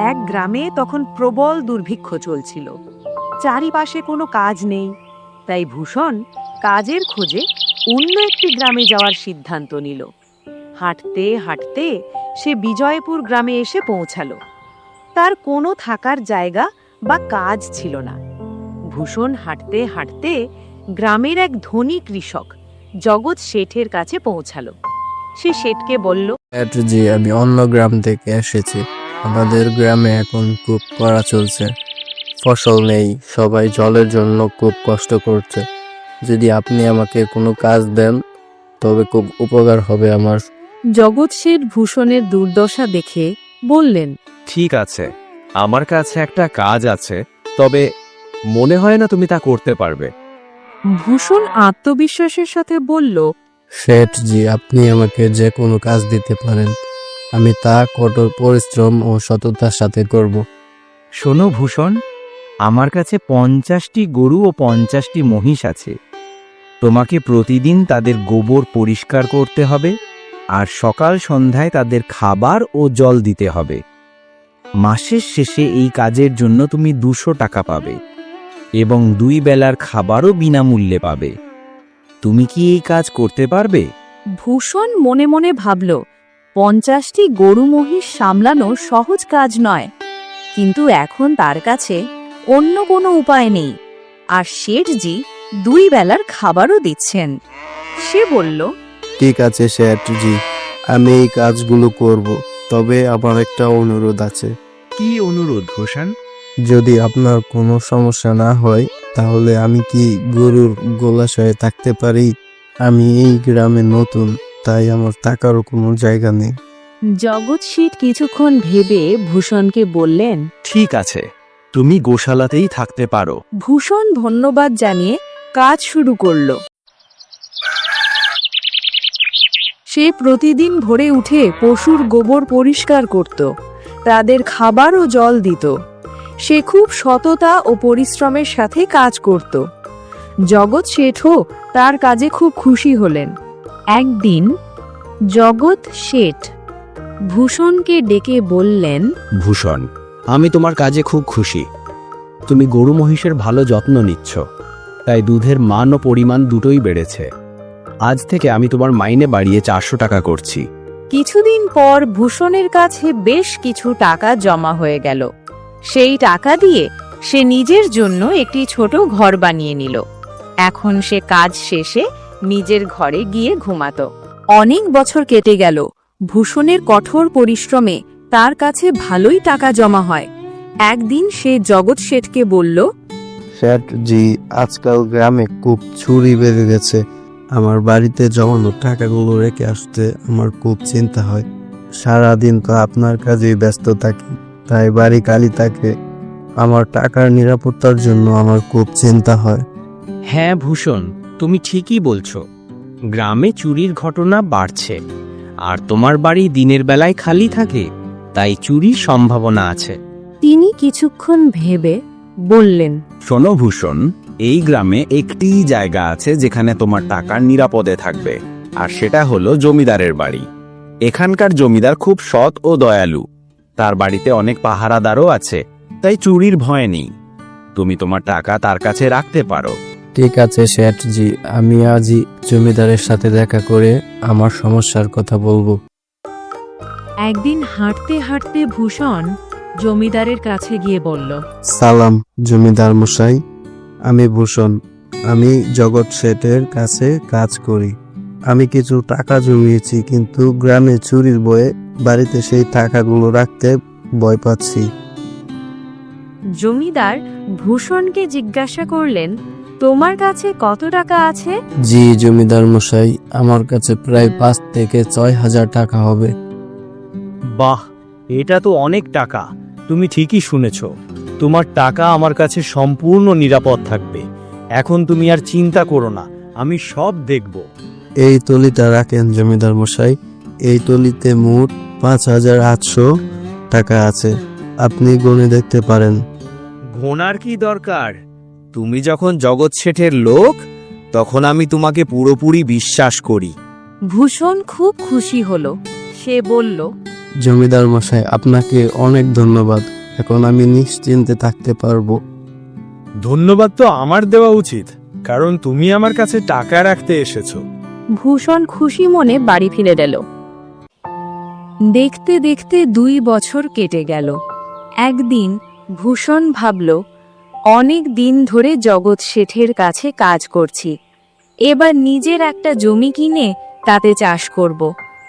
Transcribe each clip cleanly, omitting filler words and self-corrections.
এক গ্রামে তখন প্রবল দুর্ভিক্ষ চলছিল। চারিপাশে কোনো কাজ নেই, তাই ভূষণ কাজের খোঁজে অন্য একটি গ্রামে যাওয়ার সিদ্ধান্ত নিল। হাঁটতে হাঁটতে সে বিজয়পুর গ্রামে এসে পৌঁছালো। তার কোনো থাকার জায়গা বা কাজ ছিল না। ভূষণ হাঁটতে হাঁটতে গ্রামের এক ধনী কৃষক জগৎ শেঠের কাছে পৌঁছালো। সে শেঠকে বলল, জি, আমি অন্য গ্রাম থেকে এসেছি। আমাদের গ্রামে এখন খুব কড়া চলছে, ফসল নেই, সবাই জলের জন্য খুব কষ্ট করছে। যদি আপনি আমাকে কোনো কাজ দেন তবে খুব উপকার হবে আমার। জগৎ শেঠ ভূষণের দুর্দশা দেখে বললেন, ঠিক আছে, আমার কাছে একটা কাজ আছে, তবে মনে হয় না তুমি তা করতে পারবে। ভূষণ আত্মবিশ্বাসের সাথে বলল, শেঠ জি, আপনি আমাকে যে কোনো কাজ দিতে পারেন, আমি তা কঠোর পরিশ্রম ও সততার সাথে করব। শোনো ভূষণ, আমার কাছে 50টি গরু ও 50টি মহিষ আছে। তোমাকে প্রতিদিন তাদের গোবর পরিষ্কার করতে হবে, আর সকাল সন্ধ্যায় তাদের খাবার ও জল দিতে হবে। মাসের শেষে এই কাজের জন্য তুমি 200 টাকা পাবে এবং 2 বেলার খাবারও বিনামূল্যে পাবে। তুমি কি এই কাজ করতে পারবে? ভূষণ মনে মনে ভাবল, 50টি গরু মহিষ সামলানো সহজ কাজ নয়, কিন্তু এখন তার কাছে অন্য কোনো উপায় নেই, আর শেঠজি 2 বেলার খাবারও দিচ্ছেন। সে বলল, ঠিক আছে শেঠ জি, আমি এই কাজগুলো করব, তবে আমার একটা অনুরোধ আছে। কি অনুরোধ ভূষণ? যদি আপনার কোনো সমস্যা না হয় তাহলে আমি কি গরুর গোলাশয়ে থাকতে পারি? আমি এই গ্রামে নতুন, তাই আমার থাকারও কোনো জায়গা নেই। জগৎ শেঠ কিছুক্ষণ ভেবে ভূষণকে বললেন। ঠিক আছে, তুমি গোশালাতেই থাকতে পারো। ভূষণ ধন্যবাদ জানিয়ে কাজ শুরু করল। সে প্রতিদিন ভোরে উঠে পশুর গোবর পরিষ্কার করত, তাদের খাবার ও জল দিত। সে খুব সততা ও পরিশ্রমের সাথে কাজ করত। জগৎ শেঠও তার কাজে খুব খুশি হলেন। একদিন জগৎ শেঠ ভূষণকে ডেকে বললেন, ভূষণ, আমি তোমার কাজে খুব খুশি। তুমি গরু মহিষের ভালো যত্ন নিচ্ছ, তাই দুধের মান ও পরিমাণ দুটোই বেড়েছে। আজ থেকে আমি তোমার মাইনে বাড়িয়ে 400 টাকা করছি। কিছুদিন পর ভূষণের কাছে বেশ কিছু টাকা জমা হয়ে গেল। সেই টাকা দিয়ে সে নিজের জন্য একটি ছোট ঘর বানিয়ে নিল। এখন সে কাজ শেষে নিজের ঘরে গিয়ে ঘুমাতো। অনেক বছর কেটে গেল। ভূষণের কঠোর পরিশ্রমে তার কাছে ভালোই টাকা জমা হয়। একদিন সে জগৎ শেঠকে বলল, শেঠ জি, আজকাল গ্রামে খুব চুরি বেড়ে গেছে। আমার বাড়িতে জমানো টাকাগুলো রেখে আসতে আমার খুব চিন্তা হয়। সারাদিন তো আপনার কাজেই ব্যস্ত থাকি, তাই বাড়ি খালি থাকে। আমার টাকার নিরাপত্তার জন্য আমার খুব চিন্তা হয়। হ্যাঁ ভূষণ, তুমি ঠিকই বলছো। গ্রামে চুরির ঘটনা বাড়ছে, আর তোমার বাড়ি দিনের বেলায় খালি থাকে, তাই চুরির সম্ভাবনা আছে। তিনি কিছুক্ষণ ভেবে বললেন, শোনো ভূষণ, এই গ্রামে একটি জায়গা আছে যেখানে তোমার টাকা নিরাপদে থাকবে, আর সেটা হলো জমিদারের বাড়ি। এখানকার জমিদার খুব সৎ ও দয়ালু। তার বাড়িতে অনেক পাহারাদারও আছে, তাই চুরির ভয় নেই। তুমি তোমার টাকা তার কাছে রাখতে পারো। ঠিক আছে শেঠ জি, আমি আজই জমিদারের সাথে দেখা করে আমার সমস্যার কথা বলবো। একদিন হাঁটতে হাঁটতে ভূষণ জমিদারের কাছে গিয়ে বলল, সালাম জমিদার মশাই, আমি ভূষণ। আমি জগৎ শেঠের কাছে কাজ করি। আমি কিছু টাকা জমিয়েছি, কিন্তু গ্রামে চুরির ভয়ে বাড়িতে সেই টাকাগুলো রাখতে ভয় পাচ্ছি। জমিদার ভূষণকে জিজ্ঞাসা করলেন, তোমার কাছে কত টাকা আছে? জি জমিদার মশাই, আমার কাছে প্রায় 5 থেকে 6,000 টাকা হবে। বাহ, এটা তো অনেক টাকা। তুমি ঠিকই শুনেছ, তোমার টাকা আমার কাছে সম্পূর্ণ নিরাপদ থাকবে। এখন তুমি আর চিন্তা করো না, আমি সব দেখব। এই তলিটা রাখেন জমিদার মশাই, এই তলিতে মোট 5,800 টাকা আছে, আপনি গুনে দেখতে পারেন। ঘোনার কি দরকার? তুমি যখন জগৎ শেঠের লোক, তখন আমি তোমাকে পুরোপুরি বিশ্বাস করি। ভূষণ খুব খুশি হলো। সে বলল, জমিদার মশাই, আপনাকে অনেক ধন্যবাদ। এখন আমি নিশ্চিন্তে থাকতে পারবো। ধন্যবাদ তো আমার দেওয়া উচিত, কারণ তুমি আমার কাছে টাকা রাখতে এসেছো। ভূষণ খুশি মনে বাড়ি ফিরে গেল। দেখতে দেখতে 2 বছর কেটে গেল। একদিন ভূষণ ভাবল, অনেক দিন ধরে জগৎ শেঠের কাছে কাজ করছি, এবার নিজের একটা জমি কিনে তাতে চাষ করব,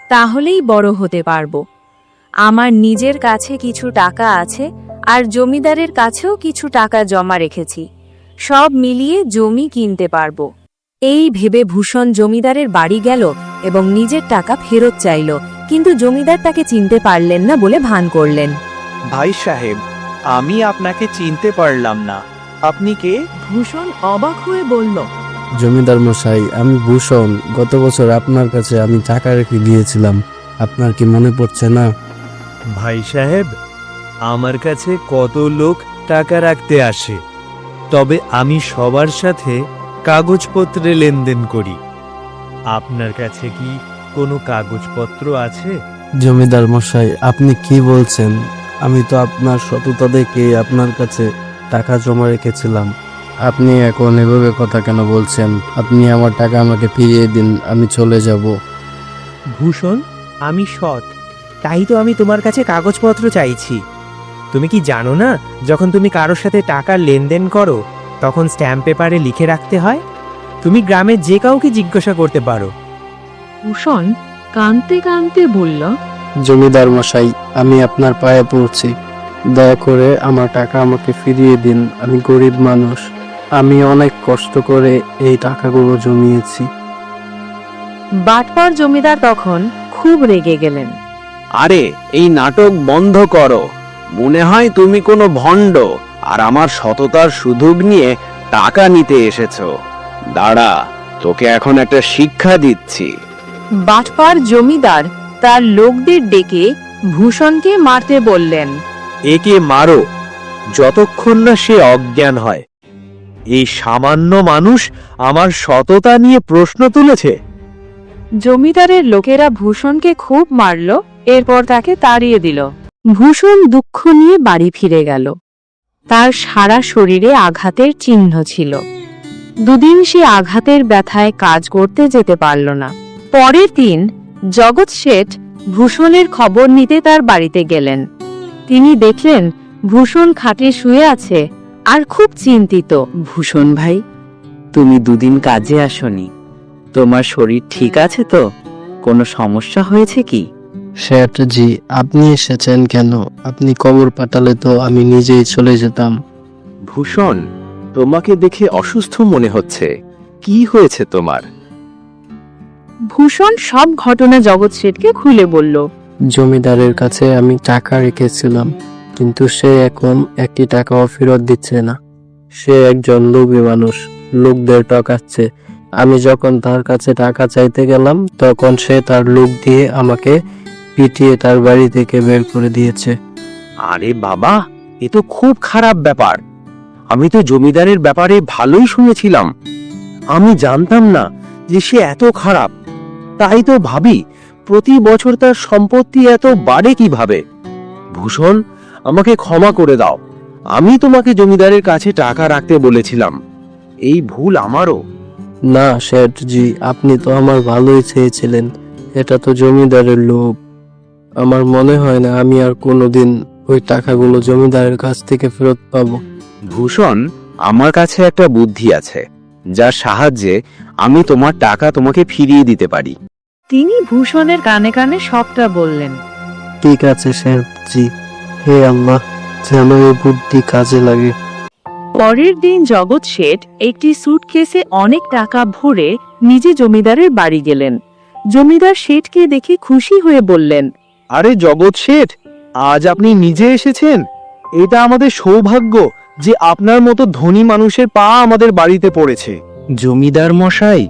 তাহলেই বড় হতে পারবো। আমার নিজের কাছে কিছু টাকা আছে, আর জমিদারের কাছেও কিছু টাকা জমা রেখেছি, সব মিলিয়ে জমি কিনতে পারবো। এই ভেবে ভূষণ জমিদারের বাড়ি গেল এবং নিজের টাকা ফেরত চাইল, কিন্তু জমিদার তাকে চিনতে পারলেন না বলে ভান করলেন। ভাই সাহেব, আমি আপনাকে চিনতে পারলাম না, আপনি কে? ভূষণ অবাক হয়ে বলল, জমিদার মশাই, আমি ভূষণ। গত বছর আপনার কাছে আমি টাকা রেখে গিয়েছিলাম, আপনার কি মনে পড়ছে না? ভাই সাহেব, আমার কাছে কত লোক টাকা রাখতে আসে, তবে আমি সবার সাথে কাগজপত্রে লেনদেন করি। আপনার কাছে কি কোনো কাগজপত্র আছে? জমিদার মশাই, আপনি কি বলছেন? আমি তো আপনার সততা দেখে আপনার কাছে টাকা জমা রেখেছিলাম। আপনি এখন এভাবে কথা কেন বলছেন? আপনি আমার টাকা আমাকে ফিরিয়ে দিন, আমি চলে যাব। ভূষণ, আমি সৎ, তাই তো আমি তোমার কাছে কাগজপত্র চাইছি। তুমি কি জানো না, যখন তুমি কারোর সাথে টাকার লেনদেন করো তখন স্ট্যাম্প পেপারে লিখে রাখতে হয়? তুমি গ্রামের যে কাউকে জিজ্ঞাসা করতে পারো। ভূষণ কাঁদতে কাঁদতে বলল, জমিদার মশাই, আমি আপনার পায়ে পড়ছি, দয়া করে আমার টাকা আমাকে ফিরিয়ে দিন। আমি গরিব মানুষ, আমি অনেক কষ্ট করে এই টাকাগুলো জমিয়েছি। বাটপার জমিদার তখন খুব রেগে গেলেন। আরে, এই নাটক বন্ধ করো। মনে হয় তুমি কোনো ভণ্ড আর আমার সততার সুযোগ নিয়ে টাকা নিতে এসেছো। দাঁড়া, তোকে এখন একটা শিক্ষা দিচ্ছি। বাটপার জমিদার তার লোকদের ডেকে ভূষণকে মারতে বললেন। একে মারো, যতক্ষণ না সে অজ্ঞান হয়। এই সামান্য মানুষ আমার সততা নিয়ে প্রশ্ন তুলেছে। জমিদারের লোকেরা ভূষণকে খুব মারল, এরপর তাকে তাড়িয়ে দিল। ভূষণ দুঃখ নিয়ে বাড়ি ফিরে গেল। তার সারা শরীরে আঘাতের চিহ্ন ছিল। 2 দিন সে আঘাতের ব্যথায় কাজ করতে যেতে পারল না। পরের দিন জগৎ শেঠ ভূষণের খবর নিতে তার বাড়িতে গেলেন। তিনি দেখলেন ভূষণ খাটে শুয়ে আছে আর খুব চিন্তিত। ভূষণ ভাই, তুমি 2 দিন কাজে আসনি, তোমার শরীর ঠিক আছে তো? কোনো সমস্যা হয়েছে কি? শেঠজি, আপনি এসেছেন কেন? আপনি খবর পাঠালে তো আমি নিজেই চলে যেতাম। ভূষণ, তোমাকে দেখে অসুস্থ মনে হচ্ছে। কি হয়েছে তোমার? ভূষণ সব ঘটনা জগৎ শেঠকে খুলে বলল। জমিদারের কাছে আমি টাকা রেখেছিলাম, কিন্তু সে এখন 1টি টাকাও ফেরত দিচ্ছে না। সে একজন লোভী মানুষ, লোকদের ঠকাচ্ছে। আমি যখন তার কাছে টাকা চাইতে গেলাম, তখন সে তার লোক দিয়ে আমাকে পিটিয়ে তার বাড়ি থেকে বের করে দিয়েছে। আরে বাবা, এ তো খুব খারাপ ব্যাপার। আমি তো জমিদারের ব্যাপারে ভালোই শুনেছিলাম। আমি জানতাম না যে সে এত খারাপ। তাই তো ভাবি, প্রতি বছর তার সম্পত্তি এত বাড়ে কিভাবে। ভূষণ, আমাকে ক্ষমা করে দাও। আমি তোমাকে জমিদারের কাছে টাকা রাখতে বলেছিলাম। এই ভুল আমারও। না শেঠজি, আপনি তো আমার ভালোই চেয়েছিলেন। এটা তো জমিদারের লোভ। আমার মনে হয় না আমি আর কোনোদিন ওই টাকাগুলো জমিদারের কাছ থেকে ফেরত পাবো। ভূষণ, আমার কাছে একটা বুদ্ধি আছে, যার সাহায্যে আমি তোমার টাকা তোমাকে ফিরিয়ে দিতে পারি। তিনি ভূষণের কানে কানে সবটা বললেন। ঠিক আছে শেঠজি, হে আল্লাহ, যেন এই বুদ্ধি কাজে লাগে। পরের দিন জগৎ শেঠ একটি সুটকেসে অনেক টাকা ভরে নিজে জমিদারের বাড়ি গেলেন। জমিদার শেঠকে দেখে খুশি হয়ে বললেন, আরে জগৎ শেঠ, আজ আপনি নিজে এসেছেন। এটা আমাদের সৌভাগ্য যে আপনার মতো ধনী মানুষের পা আমাদের বাড়িতে পড়েছে। জমিদার মশাই,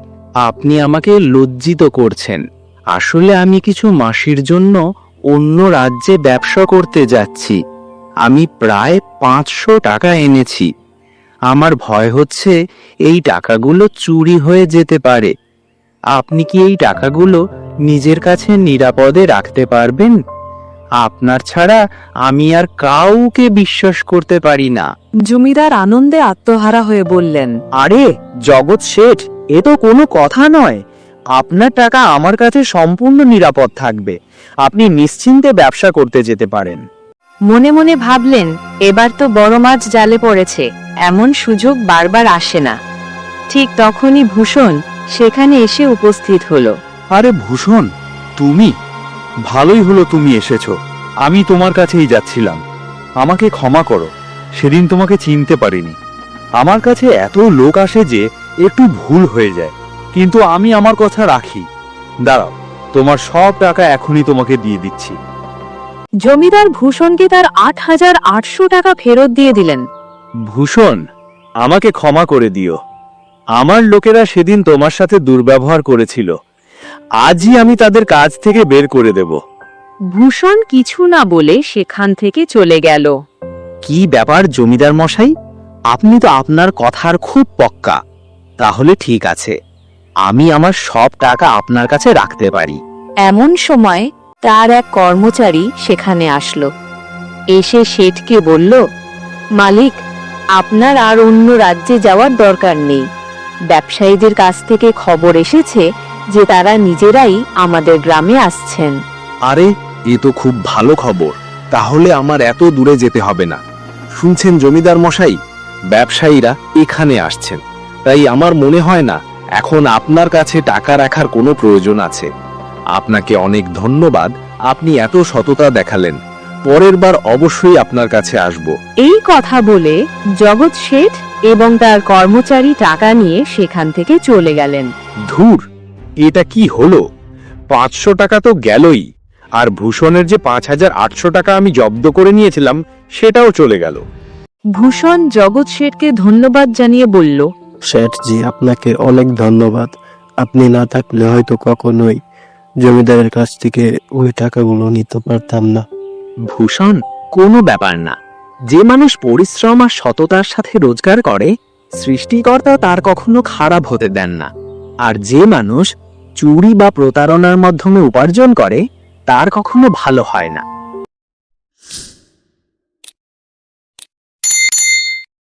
আপনি আমাকে লজ্জিত করছেন। আসলে আমি কিছু মাসির জন্য অন্য রাজ্যে ব্যবসা করতে যাচ্ছি। আমি প্রায় 500 টাকা এনেছি। আমার ভয় হচ্ছে এই টাকাগুলো চুরি হয়ে যেতে পারে। আপনি কি এই টাকাগুলো নিজের কাছে নিরাপদে রাখতে পারবেন? আপনার ছাড়া আমি আর কাউকে বিশ্বাস করতে পারি না। জমিদার আনন্দে আত্মহারা হয়ে বললেন, আরে জগৎ শেঠ, এ তো কোনো কথা নয়। আপনার টাকা আমার কাছে সম্পূর্ণ নিরাপদ থাকবে। আপনি নিশ্চিন্তে ব্যবসা করতে যেতে পারেন। মনে মনে ভাবলেন, এবার তো বড় মাছ জালে পড়েছে, এমন সুযোগ বারবার আসে না। ঠিক তখনই ভূষণ সেখানে এসে উপস্থিত হলো। আরে ভূষণ, তুমি? ভালোই হলো তুমি এসেছো। আমি তোমার কাছেই যাচ্ছিলাম। আমাকে ক্ষমা করো, সেদিন তোমাকে চিনতে পারিনি। আমার কাছে এত লোক আসে যে একটু ভুল হয়ে যায়, কিন্তু আমি আমার কথা রাখি। দাঁড়াও, তোমার সব টাকা এখনই তোমাকে দিয়ে দিচ্ছি। জমিদার ভূষণকে তার ৮,৮০০ টাকা ফেরত দিয়ে দিলেন। ভূষণ, আমাকে ক্ষমা করে দিও। আমার লোকেরা সেদিন তোমার সাথে দুর্ব্যবহার করেছিল। আজই আমি তাদের কাজ থেকে বের করে দেব। ভূষণ কিছু না বলে সেখান থেকে চলে গেল। কি ব্যাপার জমিদার মশাই, আপনি তো আপনার কথার খুব পক্কা। তাহলে ঠিক আছে, আমি আমার সব টাকা আপনার কাছে রাখতে পারি। এমন সময় তার এক কর্মচারী সেখানে আসলো। এসে শেঠকে বলল, মালিক, আপনার আর অন্য রাজ্যে যাওয়ার দরকার নেই। ব্যবসায়ীদের কাছ থেকে খবর এসেছে যে তারা নিজেরাই আমাদের গ্রামে আসছেন। আরে, এ তো খুব ভালো খবর। তাহলে আমার এত দূরে যেতে হবে না। শুনছেন জমিদার মশাই, ব্যবসায়ীরা এখানে আসছেন। তাই আমার মনে হয় না এখন আপনার কাছে টাকা রাখার কোনো প্রয়োজন আছে। আপনাকে অনেক ধন্যবাদ, আপনি এত সততা দেখালেন। পরের বার অবশ্যই আপনার কাছে আসব। এই কথা বলে জগৎ শেঠ এবং তার কর্মচারী টাকা নিয়ে সেখান থেকে চলে গেলেন। ধুর, এটা কি হলো? 500 টাকা তো গেলই, আর ভূষণের যে 5,800 টাকা আমি জব্দ করে নিয়েছিলাম সেটাও চলে গেল। ভূষণ জগৎ শেঠকে ধন্যবাদ জানিয়ে বলল, শেঠজি, আপনাকে অনেক ধন্যবাদ। আপনি না থাকলে হয়তো কখনোই জমিদারের কাছ থেকে ওই টাকাগুলো নিতে পারতাম না। ভূষণ, কোনো ব্যাপার না। যে মানুষ পরিশ্রম আর সততার সাথে রোজগার করে, সৃষ্টিকর্তা তার কখনো খারাপ হতে দেন না। আর যে মানুষ চুরি বা প্রতারণার মাধ্যমে উপার্জন করে, তার কখনো ভালো হয় না।